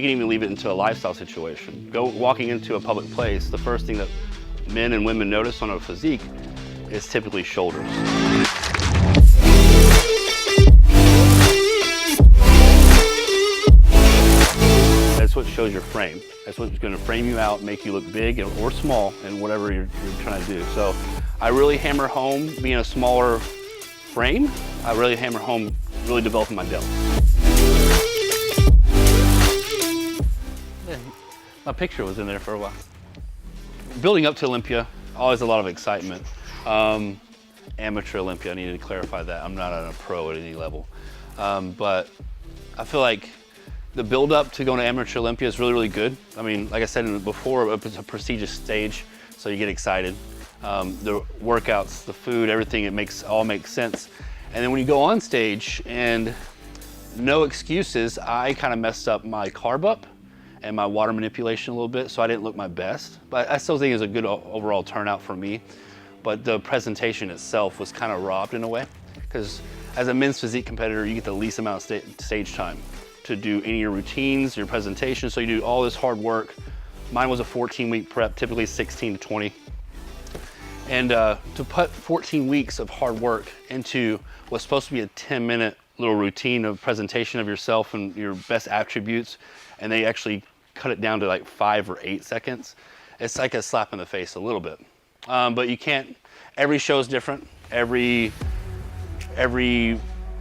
can even leave it into a lifestyle situation. Walking into a public place, the first thing that men and women notice on a physique is typically shoulders. That's what shows your frame. That's what's going to frame you out, make you look big or small in whatever you're trying to do. So I really hammer home being a smaller frame. I really hammer home really developing my delts. Yeah, my picture was in there for a while. Building up to Olympia, always a lot of excitement. Amateur Olympia, I needed to clarify that. I'm not a pro at any level. But I feel like the build up to going to Amateur Olympia is really, really good. I mean, like I said before, it's a prestigious stage, so you get excited. The workouts, the food, everything, all makes sense. And then when you go on stage, and no excuses, I kind of messed up my carb up and my water manipulation a little bit, so I didn't look my best. But I still think it was a good overall turnout for me. But the presentation itself was kind of robbed in a way, because as a men's physique competitor, you get the least amount of stage time to do any of your routines, your presentation, so you do all this hard work. Mine was a 14-week prep, typically 16 to 20. And to put 14 weeks of hard work into what's supposed to be a 10-minute little routine of presentation of yourself and your best attributes, and they actually cut it down to like 5 or 8 seconds, it's like a slap in the face a little bit. But you can't, every show is different. Every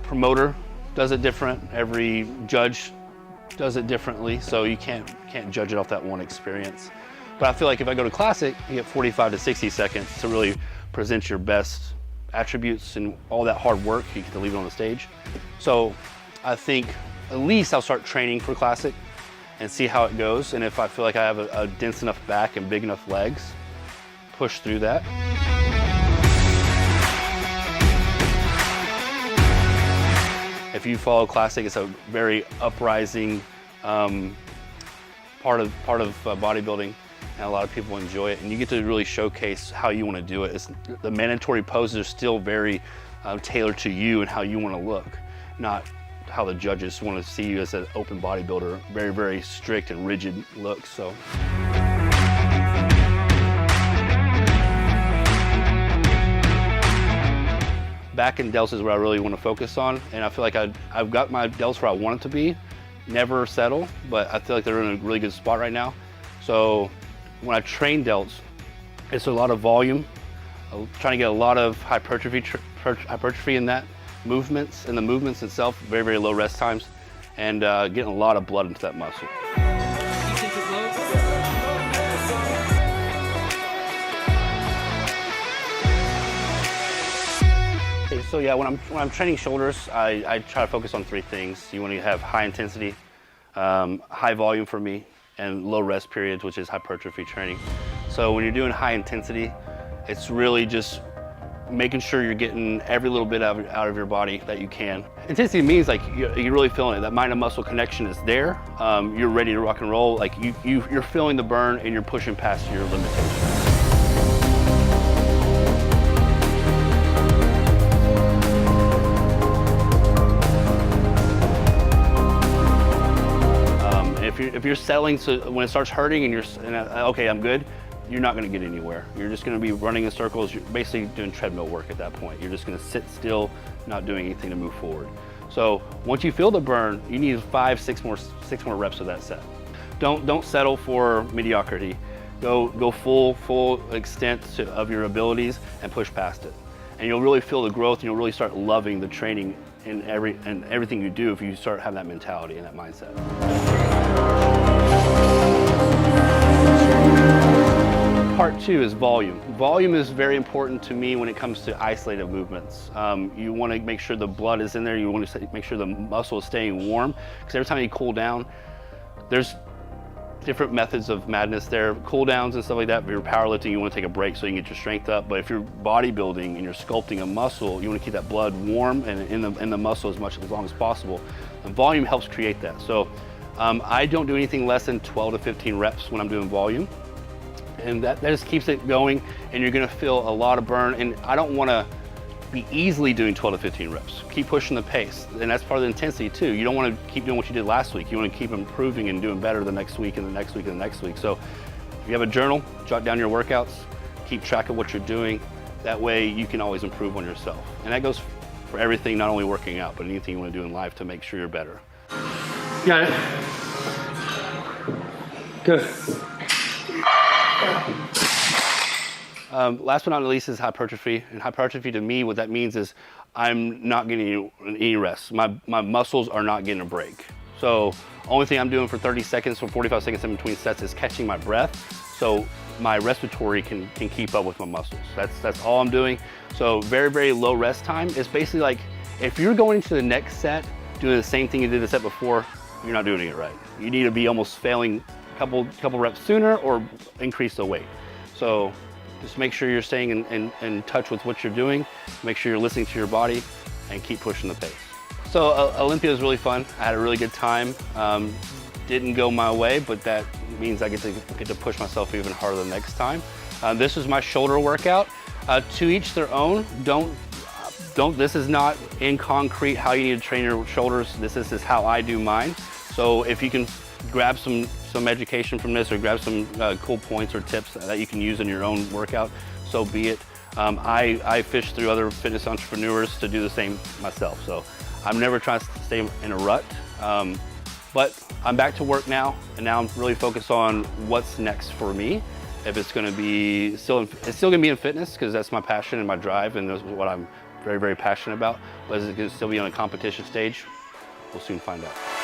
promoter does it different. Every judge does it differently. So you can't judge it off that one experience. But I feel like if I go to Classic, you get 45 to 60 seconds to really present your best attributes and all that hard work, you get to leave it on the stage. So I think at least I'll start training for Classic and see how it goes. And if I feel like I have a dense enough back and big enough legs, push through that. If you follow Classic, it's a very uprising part of bodybuilding, and a lot of people enjoy it. And you get to really showcase how you want to do it. The mandatory poses are still very tailored to you and how you want to look, not how the judges want to see you as an open bodybuilder. Very, very strict and rigid look. So. Back and delts is what I really want to focus on, and I feel like I've got my delts where I want it to be. Never settle, but I feel like they're in a really good spot right now. So when I train delts, it's a lot of volume. I'm trying to get a lot of hypertrophy in that movements, and the movements itself, very, very low rest times, and getting a lot of blood into that muscle. So yeah, when I'm training shoulders, I try to focus on 3 things. You want to have high intensity, high volume for me, and low rest periods, which is hypertrophy training. So when you're doing high intensity, it's really just making sure you're getting every little bit out of your body that you can. Intensity means like you're really feeling it. That mind and muscle connection is there. You're ready to rock and roll. Like you're feeling the burn and you're pushing past your limitations. If you're settling, so when it starts hurting and okay, I'm good, you're not going to get anywhere. You're just going to be running in circles. You're basically doing treadmill work at that point. You're just going to sit still, not doing anything to move forward. So once you feel the burn, you need 5, 6 more reps of that set. Don't settle for mediocrity. Go full extent of your abilities and push past it. And you'll really feel the growth, and you'll really start loving the training in everything you do if you start having that mentality and that mindset. Part 2 is volume. Volume is very important to me when it comes to isolated movements. You want to make sure the blood is in there. You want to make sure the muscle is staying warm, because every time you cool down, there's different methods of madness there. Cool downs and stuff like that. If you're powerlifting, you want to take a break so you can get your strength up. But if you're bodybuilding and you're sculpting a muscle, you want to keep that blood warm and in the muscle as long as possible. And volume helps create that. So I don't do anything less than 12 to 15 reps when I'm doing volume. And that just keeps it going, and you're gonna feel a lot of burn. And I don't wanna be easily doing 12 to 15 reps. Keep pushing the pace, and that's part of the intensity too. You don't want to keep doing what you did last week. You want to keep improving and doing better the next week and the next week and the next week. So if you have a journal, jot down your workouts, keep track of what you're doing. That way you can always improve on yourself. And that goes for everything, not only working out, but anything you want to do in life to make sure you're better. Got it. Good. Last but not least is hypertrophy. And hypertrophy to me, what that means is I'm not getting any rest. My muscles are not getting a break. So only thing I'm doing for 30 seconds or 45 seconds in between sets is catching my breath. So my respiratory can keep up with my muscles. That's all I'm doing. So very, very low rest time. It's basically like if you're going into the next set doing the same thing you did the set before, you're not doing it right. You need to be almost failing a couple reps sooner or increase the weight. So just make sure you're staying in touch with what you're doing, make sure you're listening to your body, and keep pushing the pace. So Olympia was really fun. I had a really good time. Didn't go my way, but that means I get to push myself even harder the next time. This is my shoulder workout. To each their own. This is not in concrete how you need to train your shoulders. This is how I do mine. So if you can grab some education from this or grab some cool points or tips that you can use in your own workout, so be it. I fish through other fitness entrepreneurs to do the same myself. So I'm never trying to stay in a rut. But I'm back to work now, and now I'm really focused on what's next for me. If it's going to be it's still going to be in fitness because that's my passion and my drive, and that's what I'm very, very passionate about. But is it going to still be on a competition stage? We'll soon find out.